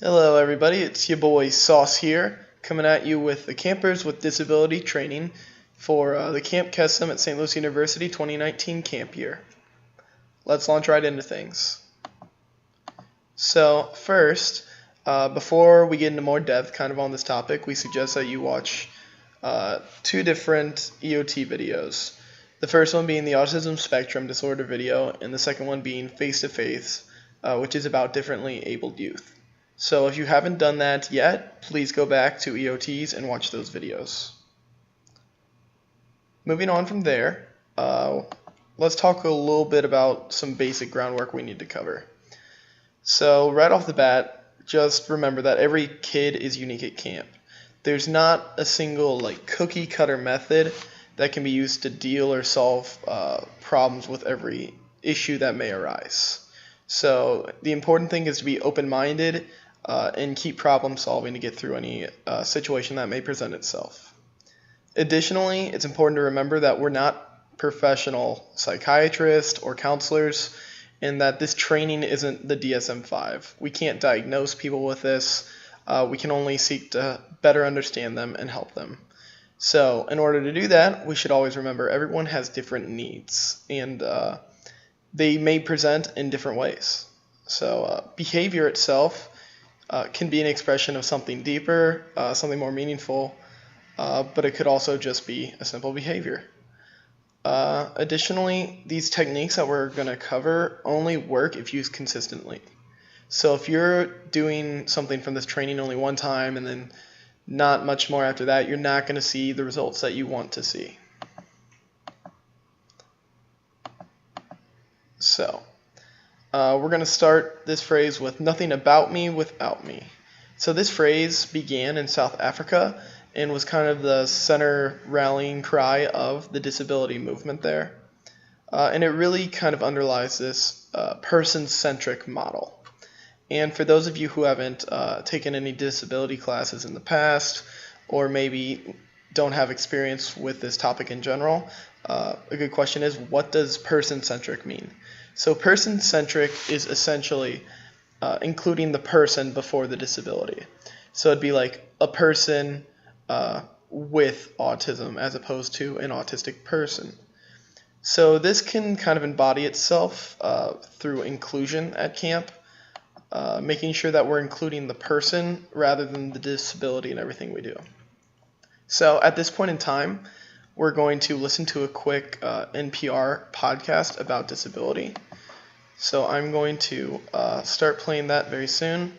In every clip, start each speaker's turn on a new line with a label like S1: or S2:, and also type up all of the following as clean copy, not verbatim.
S1: Hello everybody, it's your boy Sauce here, coming at you with the Campers with Disability training for the Camp Kesem at St. Louis University 2019 camp year. Let's launch right into things. So first, before we get into more depth kind of on this topic, we suggest that you watch two different EOT videos. The first one being the Autism Spectrum Disorder video, and the second one being Face to Face, which is about differently abled youth. So if you haven't done that yet, please go back to EOTs and watch those videos. Moving on from there, let's talk a little bit about some basic groundwork we need to cover. So right off the bat, just remember that every kid is unique at camp. There's not a single cookie cutter method that can be used to deal or solve problems with every issue that may arise. So the important thing is to be open-minded and keep problem solving to get through any situation that may present itself. Additionally, it's important to remember that we're not professional psychiatrists or counselors, and that this training isn't the DSM-5. We can't diagnose people with this. We can only seek to better understand them and help them. So in order to do that, we should always remember everyone has different needs, and they may present in different ways. So behavior itself can be an expression of something deeper, something more meaningful, but it could also just be a simple behavior. Additionally, these techniques that we're going to cover only work if used consistently. So if you're doing something from this training only one time and then not much more after that, you're not going to see the results that you want to see. So we're going to start this phrase with nothing about me without me. So this phrase began in South Africa and was kind of the center rallying cry of the disability movement there. And it really kind of underlies this person-centric model. And for those of you who haven't taken any disability classes in the past, or maybe don't have experience with this topic in general, a good question is, what does person-centric mean? So person-centric is essentially including the person before the disability. So it'd be like a person with autism as opposed to an autistic person. So this can kind of embody itself through inclusion at camp, making sure that we're including the person rather than the disability in everything we do. So at this point in time, we're going to listen to a quick NPR podcast about disability. So I'm going to start playing that very soon,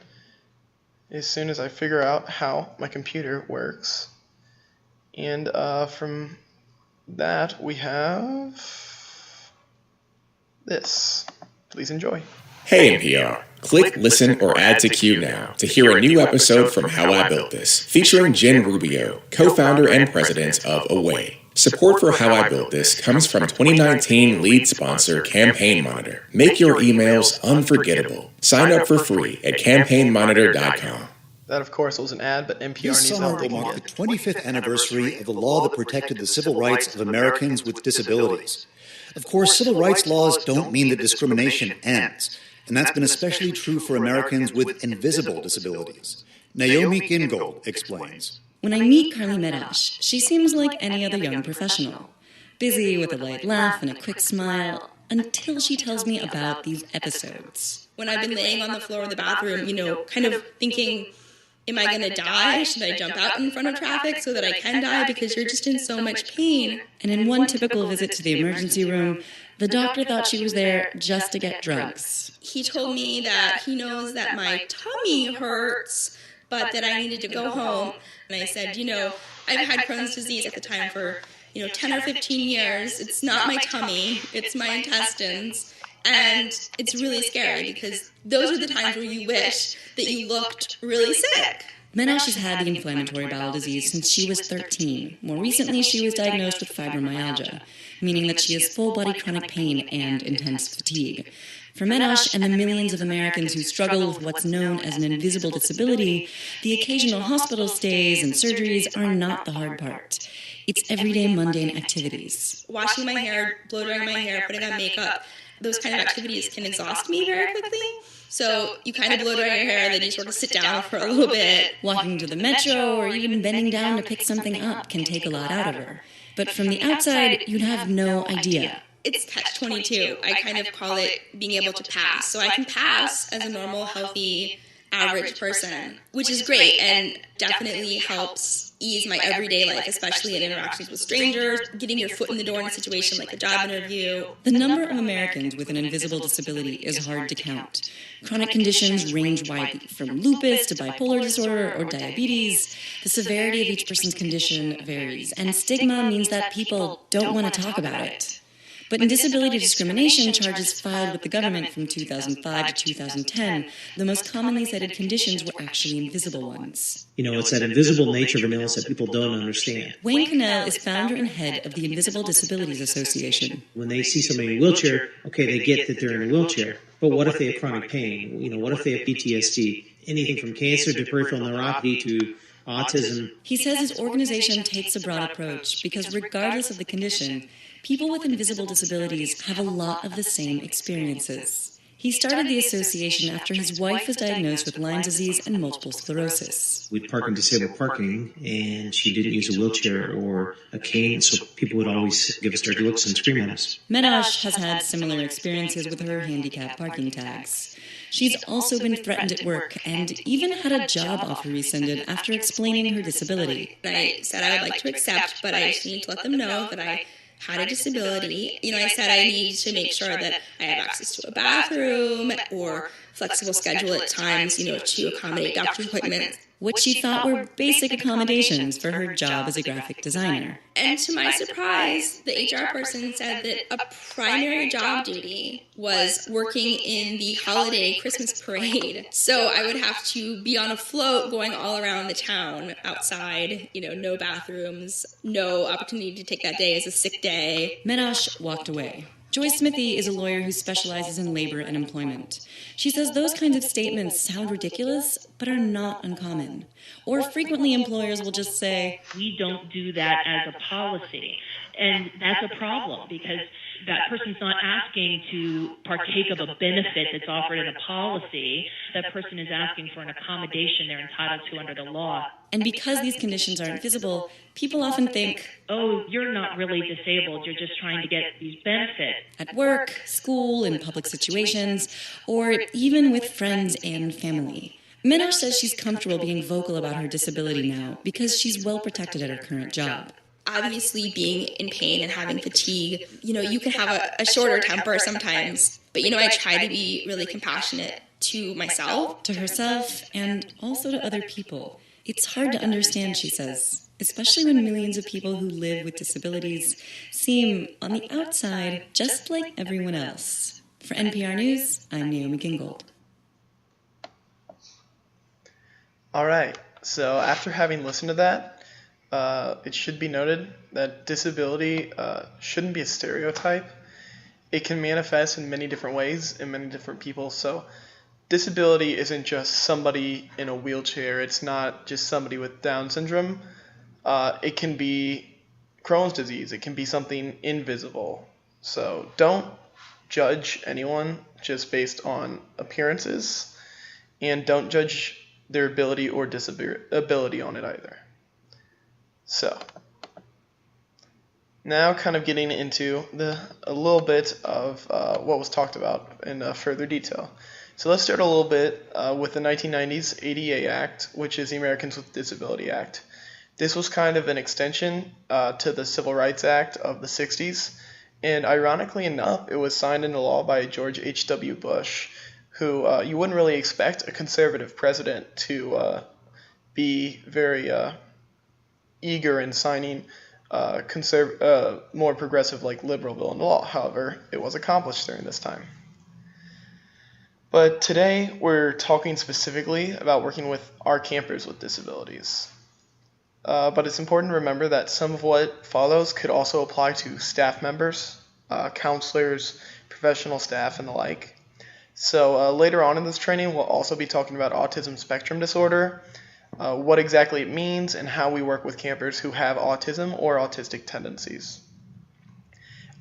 S1: as soon as I figure out how my computer works. And from that, we have this. Please enjoy.
S2: Hey NPR, click, listen, or add to queue now to hear a new episode from How I Built This, featuring Jen Rubio, co-founder and president of Away. Support for How I Built This comes from 2019 lead sponsor Campaign Monitor. Make your emails unforgettable. Sign up for free at campaignmonitor.com.
S1: That, of course, was an ad, but NPR
S3: This
S1: needs
S3: summer
S1: that
S3: will
S1: thing
S3: mark the
S1: again.
S3: 25th anniversary of the law that protected the civil rights of Americans with disabilities. Of course, civil rights laws don't mean that discrimination ends, and that's been especially true for Americans with invisible disabilities. Naomi Gingold explains.
S4: When I meet Carly Medash, she seems like any other young professional, busy with a light laugh and a quick smile, until she tells me about these episodes.
S5: When I've been laying on the floor in the bathroom, kind of thinking, am I going to die? Should I jump out in front of traffic so that I can die? Because you're just in so much pain.
S4: And in one typical visit to the emergency room, the doctor thought she was there just to get drugs.
S5: He told me that he knows that my tummy hurts, but that I needed to go home. And I said, I've had Crohn's disease at the time for, 10 or 15 years. It's not my tummy, it's my intestines. And it's really scary because those are the times where you wish that you looked really sick.
S4: Medash has had the inflammatory bowel disease since she was 13. More recently, she was diagnosed with fibromyalgia, meaning that she has full-body chronic pain and intense fatigue. For Medash and the millions of Americans who struggle with what's known as an invisible disability, the occasional hospital stays and surgeries are not the hard part. It's everyday mundane activities.
S5: Washing my hair, blow drying my hair, putting on makeup, those kind of activities can exhaust me very quickly. So you kind of blow dry your hair, and then you sort of sit down for a little bit.
S4: Walking to the metro or even bending down to pick something up can take a lot out of her. But from the outside, you'd have no idea.
S5: It's catch-22. I kind of call it being able to pass. So I can pass as a normal, healthy, average person, which is great and definitely helps ease my everyday life, especially in interactions with strangers, getting your foot in the door in a situation like a job interview.
S4: The number of Americans with an invisible disability is hard to count. Chronic conditions range widely, from lupus to bipolar disorder or diabetes. The severity of each person's condition varies, and stigma means that people don't want to talk about it. But in disability discrimination charges filed with the government from 2005 to 2010, the most commonly cited conditions were actually invisible ones.
S6: It's that invisible nature of an illness that people don't understand.
S4: Wayne Cannell is founder and head of the Invisible Disabilities Association.
S6: When they see somebody in a wheelchair, okay, they get that they're in a wheelchair. But what if they have chronic pain? What if they have PTSD? Anything from cancer to peripheral neuropathy to autism.
S4: He says his organization takes a broad approach because regardless of the condition, people with invisible disabilities have a lot of the same experiences. He started the association after his wife was diagnosed with Lyme disease and multiple sclerosis.
S6: We'd park in disabled parking, and she didn't use a wheelchair or a cane, so people would always give us dirty looks and scream at us.
S4: Menash has had similar experiences with her handicapped parking tags. She's also been threatened at work and even had a job offer rescinded after explaining her disability.
S5: I said I would like to accept, but I just need to let them know that I had a disability. I said I need to make sure that I have access to a bathroom or flexible schedule at times, to accommodate doctor's appointments.
S4: What she thought were basic accommodations for her job as a graphic designer.
S5: And to my surprise, the HR person said that a primary job duty was working in the holiday Christmas parade. So I would have to be on a float going all around the town outside, no bathrooms, no opportunity to take that day as a sick day.
S4: Menash walked away. Joyce Smithy is a lawyer who specializes in labor and employment. She says those kinds of statements sound ridiculous, but are not uncommon. Or frequently employers will just say,
S7: "We don't do that as a policy." And that's a problem because that person's not asking to partake of a benefit that's offered in a policy. That person is asking for an accommodation they're entitled to under the law.
S4: And because these conditions aren't visible, people often think,
S7: "Oh, you're not really disabled, you're just trying to get these benefits."
S4: At work, school, in public situations, or even with friends and family. Menash says she's comfortable being vocal about her disability now because she's well protected at her current job.
S5: Obviously, being in pain and having fatigue, you can have a shorter temper sometimes. But, I try to be really compassionate to myself.
S4: To herself, and also to other people. It's hard to understand, she says, especially when millions of people who live with disabilities seem, on the outside, just like everyone else. For NPR News, I'm Naomi Gingold.
S1: All right, so after having listened to that, it should be noted that disability shouldn't be a stereotype. It can manifest in many different ways in many different people. So disability isn't just somebody in a wheelchair. It's not just somebody with Down syndrome. It can be Crohn's disease. It can be something invisible. So don't judge anyone just based on appearances, and don't judge their ability or disability on it either. So now kind of getting into a little bit of what was talked about in further detail. So let's start a little bit with the 1990s ADA Act, which is the Americans with Disability Act. This was kind of an extension to the Civil Rights Act of the 60s, and ironically enough, it was signed into law by George H.W. Bush, who you wouldn't really expect a conservative president to be very eager in signing more progressive, like liberal bill into law. However, it was accomplished during this time. But today we're talking specifically about working with our campers with disabilities. But it's important to remember that some of what follows could also apply to staff members, counselors, professional staff, and the like. So later on in this training, we'll also be talking about autism spectrum disorder, what exactly it means, and how we work with campers who have autism or autistic tendencies.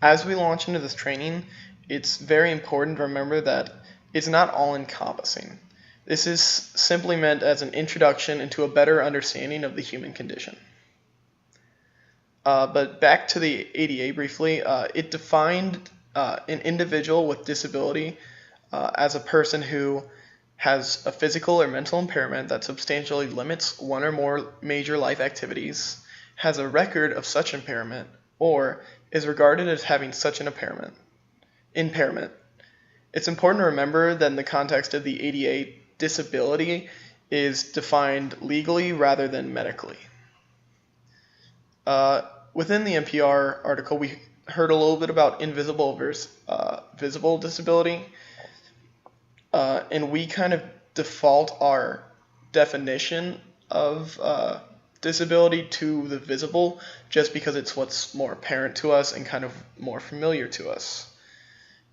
S1: As we launch into this training, it's very important to remember that It's not all-encompassing. This is simply meant as an introduction into a better understanding of the human condition. But back to the ADA briefly, it defined an individual with disability as a person who has a physical or mental impairment that substantially limits one or more major life activities, has a record of such impairment, or is regarded as having such an impairment. It's important to remember that in the context of the ADA, disability is defined legally rather than medically. Within the NPR article, we heard a little bit about invisible versus visible disability, and we kind of default our definition of disability to the visible just because it's what's more apparent to us and kind of more familiar to us.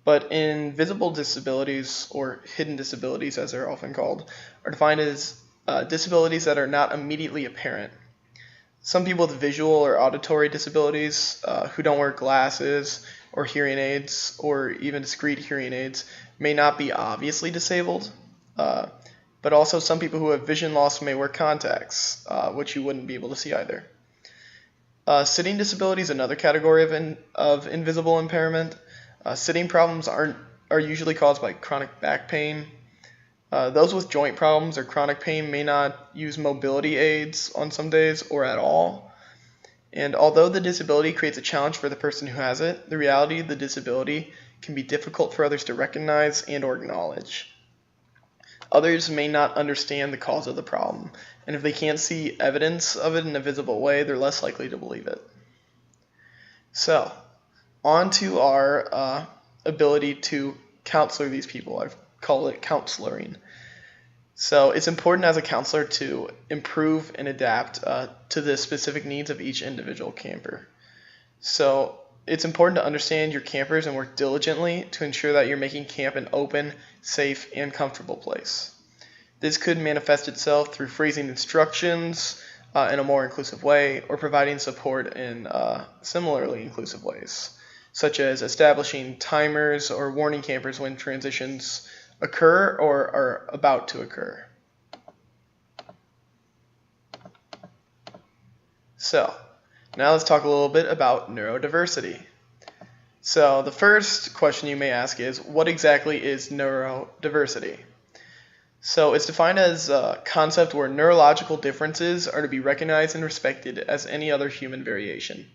S1: But invisible disabilities, or hidden disabilities as they're often called, are defined as disabilities that are not immediately apparent. Some people with visual or auditory disabilities who don't wear glasses or hearing aids or even discrete hearing aids may not be obviously disabled, but also some people who have vision loss may wear contacts, which you wouldn't be able to see either. Sitting disability is another category of invisible impairment. Sitting problems are usually caused by chronic back pain. Those with joint problems or chronic pain may not use mobility aids on some days or at all. And although the disability creates a challenge for the person who has it, the reality of the disability can be difficult for others to recognize and or acknowledge. Others may not understand the cause of the problem, and if they can't see evidence of it in a visible way, they're less likely to believe it. So, on to our ability to counselor these people. I've called it counseloring. So it's important as a counselor to improve and adapt to the specific needs of each individual camper. So it's important to understand your campers and work diligently to ensure that you're making camp an open, safe, and comfortable place. This could manifest itself through phrasing instructions in a more inclusive way, or providing support in similarly inclusive ways, such as establishing timers or warning campers when transitions occur or are about to occur. So, now let's talk a little bit about neurodiversity. So, the first question you may ask is, what exactly is neurodiversity? So, it's defined as a concept where neurological differences are to be recognized and respected as any other human variation.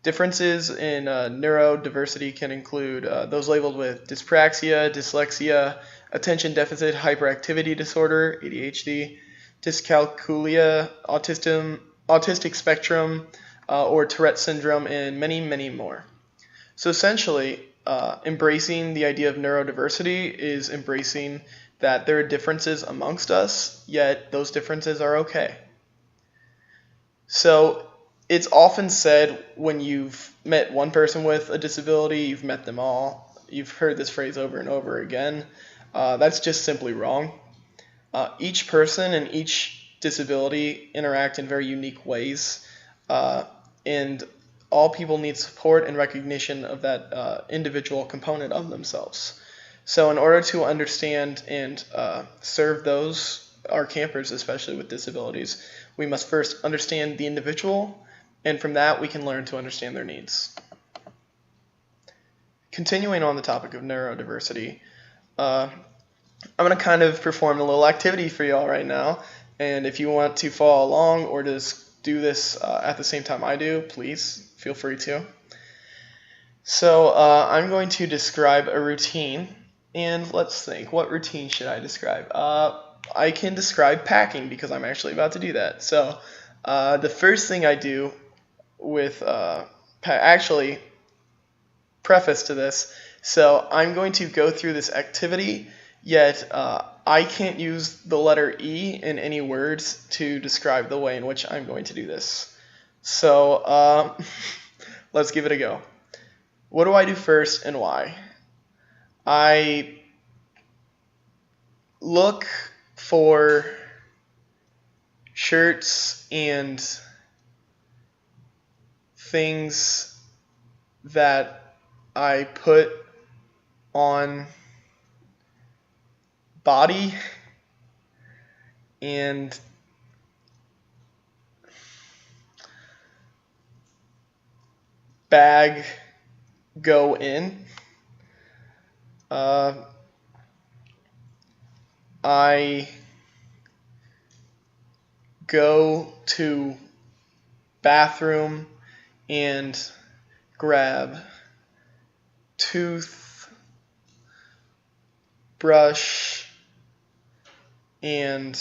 S1: Differences in neurodiversity can include those labeled with dyspraxia, dyslexia, attention deficit hyperactivity disorder, ADHD, dyscalculia, autistic spectrum, or Tourette syndrome, and many, many more. So essentially, embracing the idea of neurodiversity is embracing that there are differences amongst us, yet those differences are okay. So it's often said when you've met one person with a disability, you've met them all. You've heard this phrase over and over again. That's just simply wrong. Each person and each disability interact in very unique ways, and all people need support and recognition of that individual component of themselves. So in order to understand and serve those, our campers, especially with disabilities, we must first understand the individual, and from that we can learn to understand their needs. Continuing on the topic of neurodiversity, I'm going to kind of perform a little activity for y'all right now, and if you want to follow along or just do this at the same time I do, please feel free to. So I'm going to describe a routine, and let's think, what routine should I describe? I can describe packing because I'm actually about to do that. So the first thing I do with actually preface to this, so I'm going to go through this activity, yet I can't use the letter E in any words to describe the way in which I'm going to do this. So let's give it a go. What do I do first and why? I look for shirts and things that I put on body and bag go in. I go to bathroom and grab toothbrush and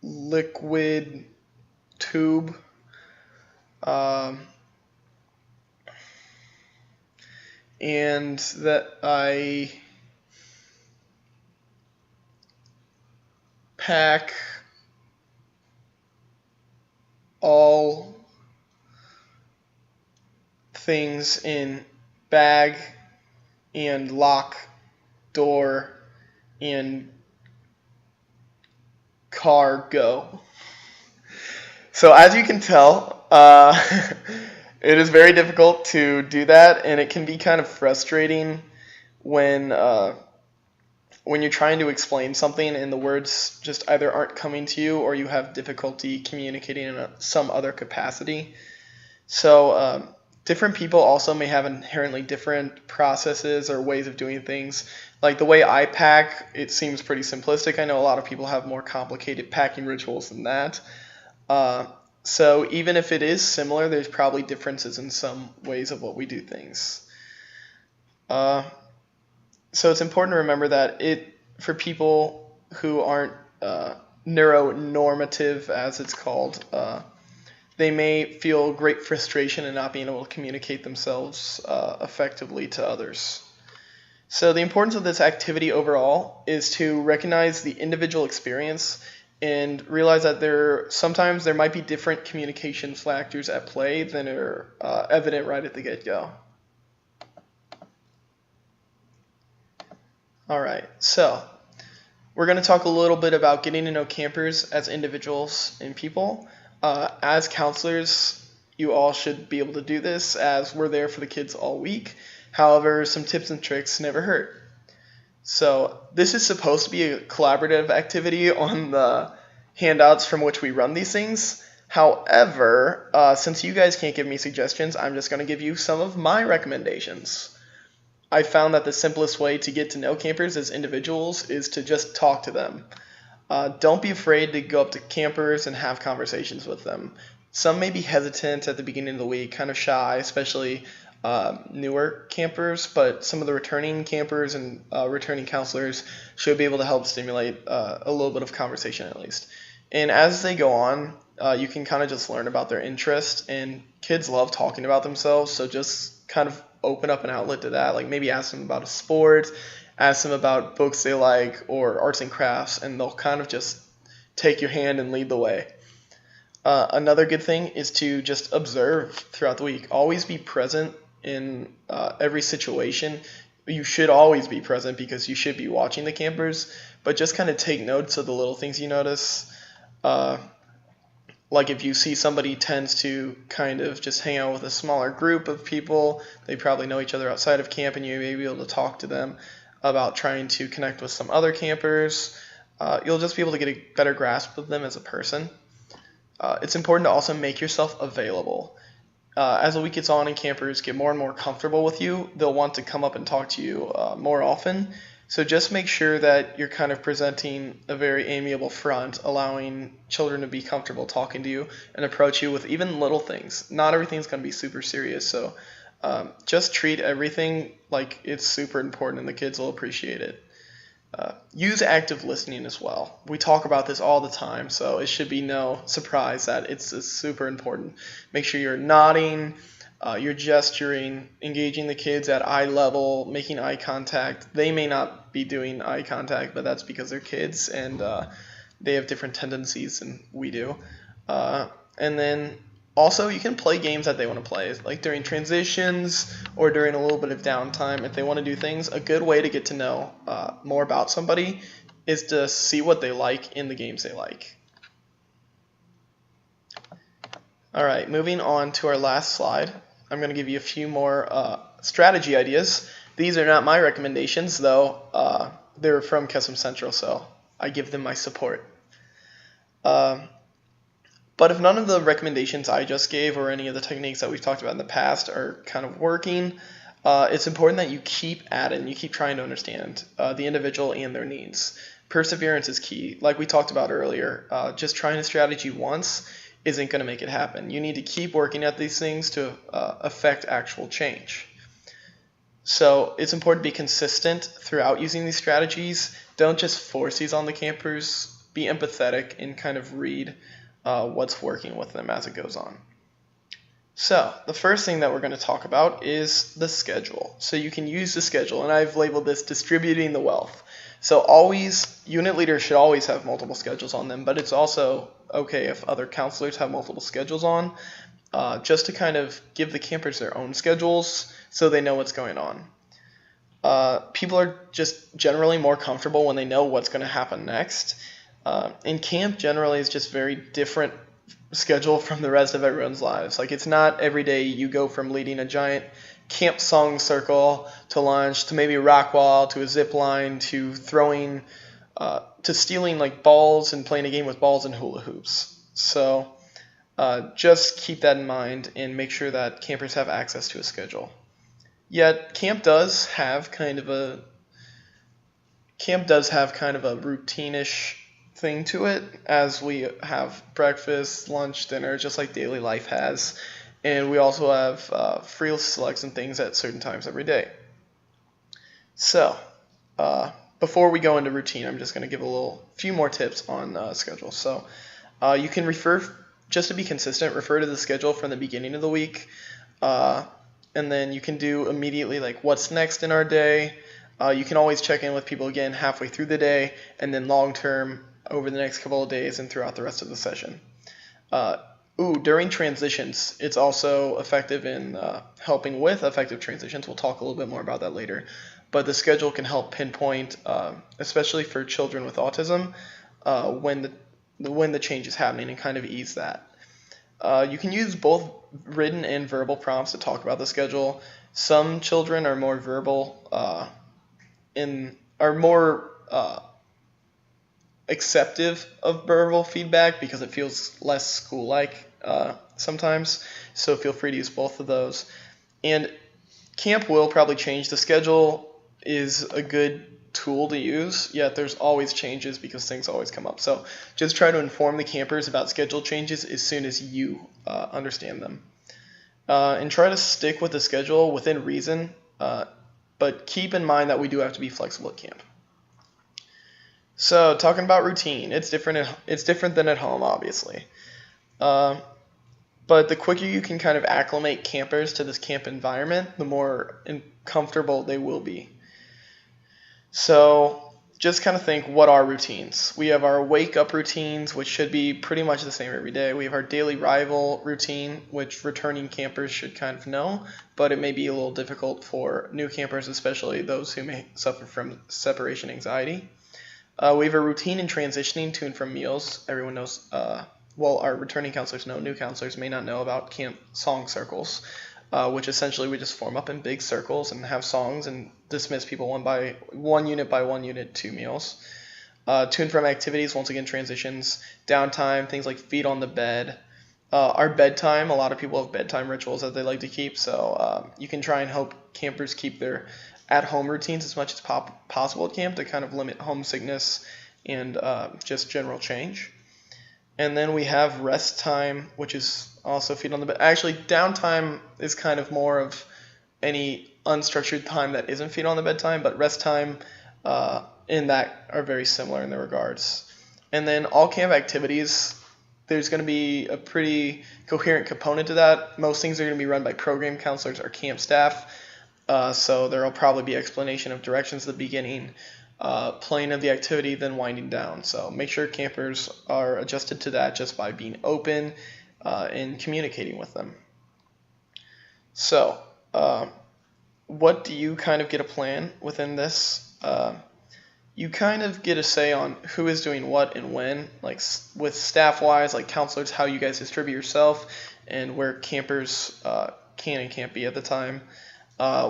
S1: liquid tube. And that I pack all things in bag and lock door and car go. So as you can tell, it is very difficult to do that, and it can be kind of frustrating when you're trying to explain something and the words just either aren't coming to you or you have difficulty communicating in some other capacity. So different people also may have inherently different processes or ways of doing things. Like the way I pack, it seems pretty simplistic. I know a lot of people have more complicated packing rituals than that. So even if it is similar, there's probably differences in some ways of what we do things. So it's important to remember that for people who aren't neuronormative, as it's called, they may feel great frustration in not being able to communicate themselves effectively to others. So the importance of this activity overall is to recognize the individual experience and realize that sometimes there might be different communication factors at play than are evident right at the get-go. All right, so we're going to talk a little bit about getting to know campers as individuals and people. As counselors, you all should be able to do this as we're there for the kids all week. However, some tips and tricks never hurt. So this is supposed to be a collaborative activity on the handouts from which we run these things. However, since you guys can't give me suggestions, I'm just going to give you some of my recommendations. I found that the simplest way to get to know campers as individuals is to just talk to them. Don't be afraid to go up to campers and have conversations with them. Some may be hesitant at the beginning of the week, kind of shy, especially newer campers, but some of the returning campers and returning counselors should be able to help stimulate a little bit of conversation at least. And as they go on, you can kind of just learn about their interest, and kids love talking about themselves, so just kind of open up an outlet to that. Like maybe ask them about a sport, ask them about books they like or arts and crafts, and they'll kind of just take your hand and lead the way. Another good thing is to just observe throughout the week. Always be present in every situation. You should always be present because you should be watching the campers, but just kind of take notes of the little things you notice. Like if you see somebody tends to kind of just hang out with a smaller group of people, they probably know each other outside of camp, and you may be able to talk to them about trying to connect with some other campers. You'll just be able to get a better grasp of them as a person. It's important to also make yourself available. As the week gets on and campers get more and more comfortable with you, they'll want to come up and talk to you more often. So just make sure that you're kind of presenting a very amiable front, allowing children to be comfortable talking to you and approach you with even little things. Not everything's going to be super serious, so just treat everything like it's super important and the kids will appreciate it. Use active listening as well. We talk about this all the time, so it should be no surprise that it's super important. Make sure you're nodding, you're gesturing, engaging the kids at eye level, making eye contact. They may not be doing eye contact, but that's because they're kids and they have different tendencies than we do. And then also, you can play games that they want to play, like during transitions or during a little bit of downtime. If they want to do things, a good way to get to know more about somebody is to see what they like in the games they like. All right, moving on to our last slide. I'm going to give you a few more strategy ideas. These are not my recommendations, though. They're from Kesem Central, so I give them my support. But if none of the recommendations I just gave or any of the techniques that we've talked about in the past are kind of working, it's important that you keep at it and you keep trying to understand the individual and their needs. Perseverance is key. Like we talked about earlier, just trying a strategy once isn't going to make it happen. You need to keep working at these things to affect actual change. So it's important to be consistent throughout using these strategies. Don't just force these on the campers. Be empathetic and kind of read what's working with them as it goes on. So the first thing that we're going to talk about is the schedule. So you can use the schedule, and I've labeled this distributing the wealth. So unit leaders should always have multiple schedules on them, but it's also okay if other counselors have multiple schedules on, just to kind of give the campers their own schedules so they know what's going on. People are just generally more comfortable when they know what's going to happen next. And camp generally is just very different schedule from the rest of everyone's lives. Like, it's not every day you go from leading a giant camp song circle to lunch to maybe a rock wall to a zip line to throwing to stealing like balls and playing a game with balls and hula hoops. So just keep that in mind and make sure that campers have access to a schedule. Yet camp does have kind of a routine-ish thing to it, as we have breakfast, lunch, dinner, just like daily life has. And we also have free selects and things at certain times every day. So, before we go into routine, I'm just going to give a few more tips on schedule. So, you can just to be consistent, refer to the schedule from the beginning of the week. And then you can do immediately, like, what's next in our day. You can always check in with people again halfway through the day, and then long-term over the next couple of days and throughout the rest of the session. During transitions, it's also effective in helping with effective transitions. We'll talk a little bit more about that later. But the schedule can help pinpoint, especially for children with autism, when the change is happening and kind of ease that. You can use both written and verbal prompts to talk about the schedule. Some children are more verbal acceptive of verbal feedback because it feels less school-like sometimes. So feel free to use both of those. And camp will probably change. The schedule is a good tool to use, yet there's always changes because things always come up. So just try to inform the campers about schedule changes as soon as you understand them. And try to stick with the schedule within reason, but keep in mind that we do have to be flexible at camp. So talking about routine, it's different than at home, obviously. But the quicker you can kind of acclimate campers to this camp environment, the more comfortable they will be. So just kind of think, what are routines? We have our wake-up routines, which should be pretty much the same every day. We have our daily arrival routine, which returning campers should kind of know, but it may be a little difficult for new campers, especially those who may suffer from separation anxiety. We have a routine in transitioning to and from meals. Everyone knows, our returning counselors know, new counselors may not know about camp song circles, which essentially we just form up in big circles and have songs and dismiss people one unit by one unit to meals. To and from activities, once again, transitions, downtime, things like feet on the bed. Our bedtime, a lot of people have bedtime rituals that they like to keep, so you can try and help campers keep their at-home routines as much as possible at camp to kind of limit homesickness and just general change. And then we have rest time, which is also feet on the bed. Actually, downtime is kind of more of any unstructured time that isn't feet on the bed time, but rest time in that are very similar in their regards. And then all camp activities, there's going to be a pretty coherent component to that. Most things are going to be run by program counselors or camp staff. So there will probably be explanation of directions at the beginning, playing of the activity, then winding down. So make sure campers are adjusted to that just by being open and communicating with them. So what do you kind of get a plan within this? you kind of get a say on who is doing what and when, like with staff-wise, like counselors, how you guys distribute yourself, and where campers can and can't be at the time.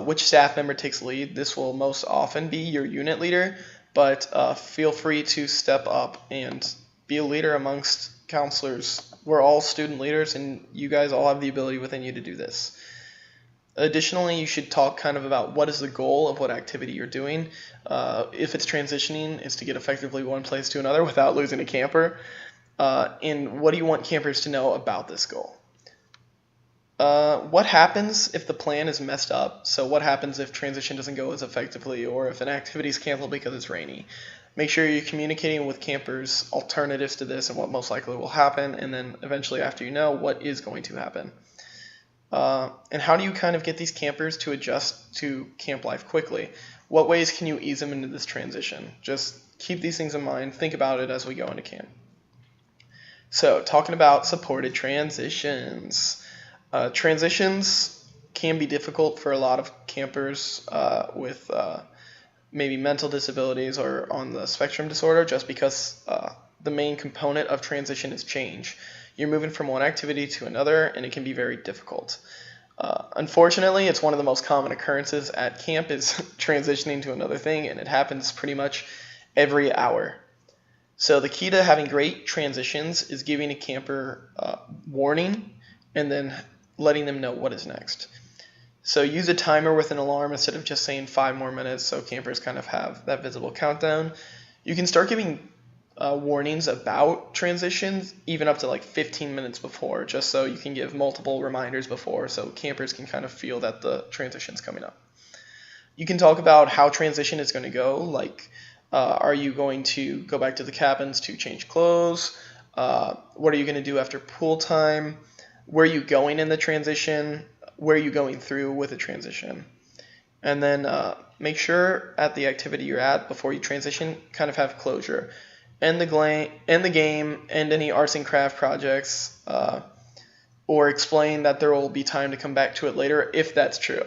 S1: Which staff member takes lead. This will most often be your unit leader, but feel free to step up and be a leader amongst counselors. We're all student leaders, and you guys all have the ability within you to do this. Additionally, you should talk kind of about what is the goal of what activity you're doing. If it's transitioning, it's to get effectively one place to another without losing a camper. And what do you want campers to know about this goal? What happens if the plan is messed up? So what happens if transition doesn't go as effectively, or if an activity is canceled because it's rainy? Make sure you're communicating with campers alternatives to this and what most likely will happen, and then eventually after you know what is going to happen. And how do you kind of get these campers to adjust to camp life quickly? What ways can you ease them into this transition? Just keep these things in mind. Think about it as we go into camp. So, talking about supported transitions. Transitions can be difficult for a lot of campers with maybe mental disabilities or on the spectrum disorder, just because the main component of transition is change. You're moving from one activity to another, and it can be very difficult. Unfortunately, it's one of the most common occurrences at camp is transitioning to another thing, and it happens pretty much every hour. So the key to having great transitions is giving a camper warning and then letting them know what is next. So use a timer with an alarm instead of just saying 5 more minutes, so campers kind of have that visible countdown. You can start giving warnings about transitions even up to like 15 minutes before, just so you can give multiple reminders before so campers can kind of feel that the transition's coming up. You can talk about how transition is going to go, like are you going to go back to the cabins to change clothes? What are you going to do after pool time? Where are you going in the transition? Where are you going through with the transition? And then make sure at the activity you're at before you transition, kind of have closure. End the game, end any arts and craft projects, or explain that there will be time to come back to it later if that's true.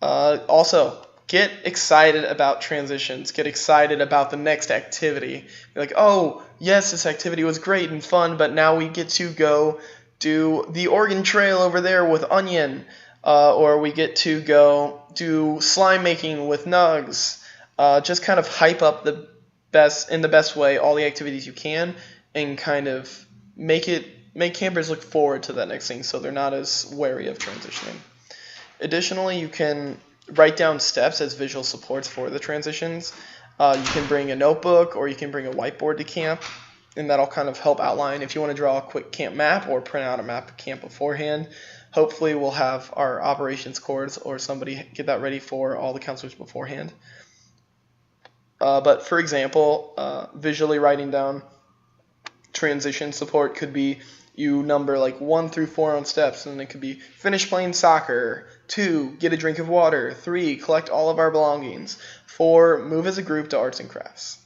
S1: Also, get excited about transitions. Get excited about the next activity. You're like, oh, yes, this activity was great and fun, but now we get to go do the Oregon Trail over there with Onion, or we get to go do slime making with Nugs. Just kind of hype up the best way all the activities you can, and kind of make campers look forward to that next thing so they're not as wary of transitioning. Additionally, you can write down steps as visual supports for the transitions. You can bring a notebook or you can bring a whiteboard to camp, and that'll kind of help outline if you want to draw a quick camp map or print out a map of camp beforehand. Hopefully we'll have our operations coords or somebody get that ready for all the counselors beforehand. But for example, visually writing down transition support could be you number like 1 through 4 on steps, and it could be finish playing soccer, 2, get a drink of water, 3, collect all of our belongings, 4, move as a group to arts and crafts.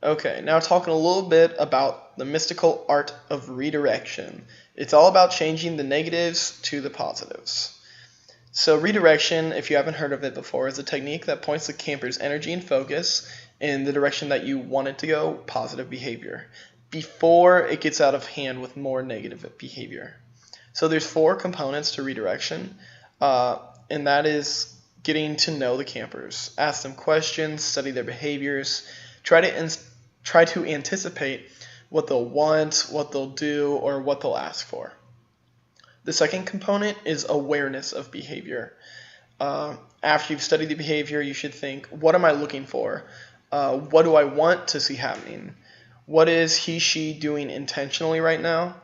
S1: Okay, now talking a little bit about the mystical art of redirection. It's all about changing the negatives to the positives. So redirection, if you haven't heard of it before, is a technique that points the camper's energy and focus in the direction that you want it to go, positive behavior, before it gets out of hand with more negative behavior. So there's 4 components to redirection, and that is getting to know the campers. Ask them questions, study their behaviors, try to anticipate what they'll want, what they'll do, or what they'll ask for. The second component is awareness of behavior. After you've studied the behavior, you should think, what am I looking for? What do I want to see happening? What is he, she doing intentionally right now?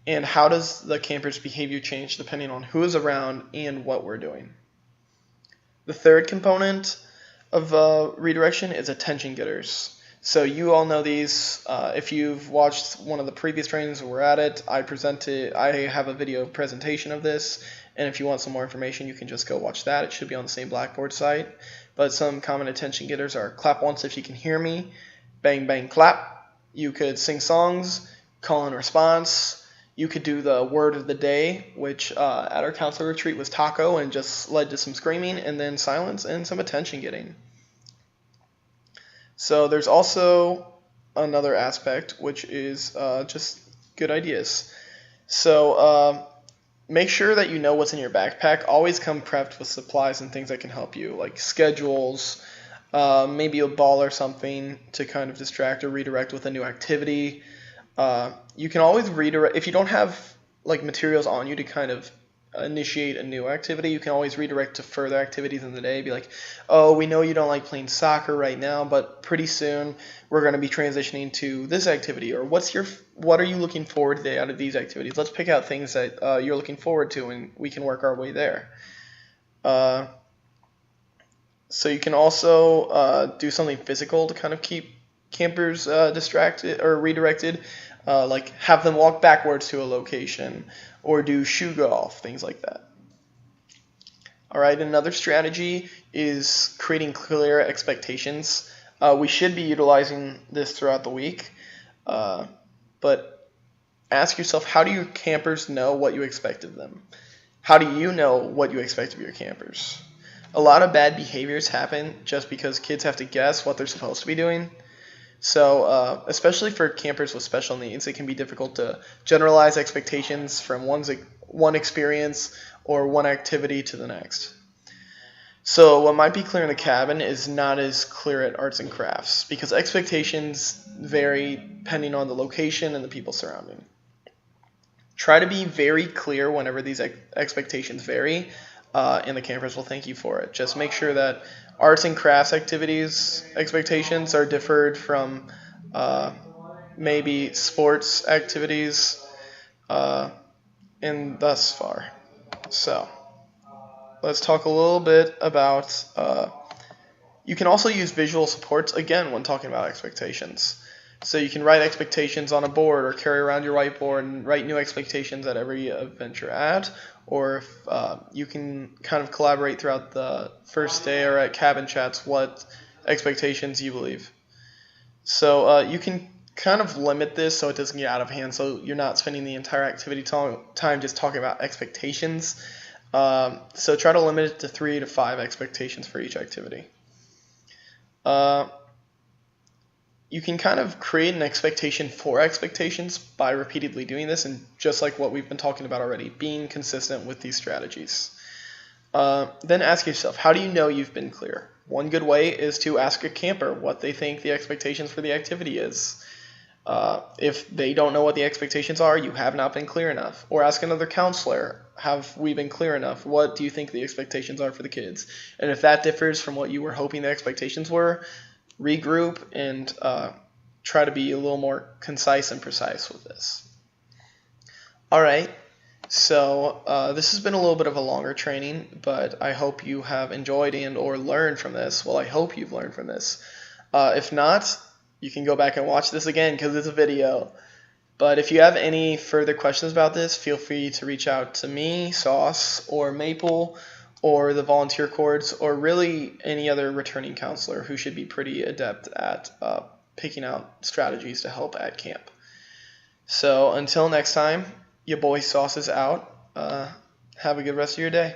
S1: And how does the camper's behavior change depending on who is around and what we're doing? The third component of redirection is attention getters. So you all know these. If you've watched one of the previous trainings or were at it, I have a video presentation of this, and if you want some more information, you can just go watch that. It should be on the same Blackboard site. But some common attention getters are clap once if you can hear me, bang, bang, clap. You could sing songs, call and response. You could do the word of the day, which at our counselor retreat was taco and just led to some screaming and then silence and some attention getting. So there's also another aspect, which is just good ideas. So make sure that you know what's in your backpack. Always come prepped with supplies and things that can help you, like schedules, maybe a ball or something to kind of distract or redirect with a new activity. You can always redirect if you don't have like materials on you to kind of initiate a new activity. You can always redirect to further activities in the day. Be like, oh, we know you don't like playing soccer right now, but pretty soon we're going to be transitioning to this activity. Or what are you looking forward to out of these activities? Let's pick out things that you're looking forward to, and we can work our way there. So you can also do something physical to kind of keep campers distracted or redirected, like have them walk backwards to a location or do shoe golf, things like that. All right, another strategy is creating clear expectations. We should be utilizing this throughout the week, but ask yourself, how do your campers know what you expect of them? How do you know what you expect of your campers? A lot of bad behaviors happen just because kids have to guess what they're supposed to be doing. So especially for campers with special needs, it can be difficult to generalize expectations from one experience or one activity to the next. So what might be clear in the cabin is not as clear at arts and crafts because expectations vary depending on the location and the people surrounding. Try to be very clear whenever these expectations vary, and the campers will thank you for it. Just make sure that arts and crafts activities expectations are differed from maybe sports activities and thus far. So let's talk a little bit about you can also use visual supports again when talking about expectations. So you can write expectations on a board or carry around your whiteboard and write new expectations at every event you're at, or if, you can kind of collaborate throughout the first day or at cabin chats what expectations you believe. So you can kind of limit this so it doesn't get out of hand, so you're not spending the entire activity time just talking about expectations. So try to limit it to 3 to 5 expectations for each activity. You can kind of create an expectation for expectations by repeatedly doing this, and just like what we've been talking about already, being consistent with these strategies. Then ask yourself, how do you know you've been clear? One good way is to ask a camper what they think the expectations for the activity is. If they don't know what the expectations are, you have not been clear enough. Or ask another counselor, have we been clear enough? What do you think the expectations are for the kids? And if that differs from what you were hoping the expectations were, regroup and try to be a little more concise and precise with this. All right, so this has been a little bit of a longer training, but I hope you have enjoyed and or learned from this. Well, I hope you've learned from this. If not, you can go back and watch this again because it's a video. But if you have any further questions about this, feel free to reach out to me, Sauce, or Maple, or the volunteer courts, or really any other returning counselor who should be pretty adept at picking out strategies to help at camp. So until next time, your boy Sauce is out. Have a good rest of your day.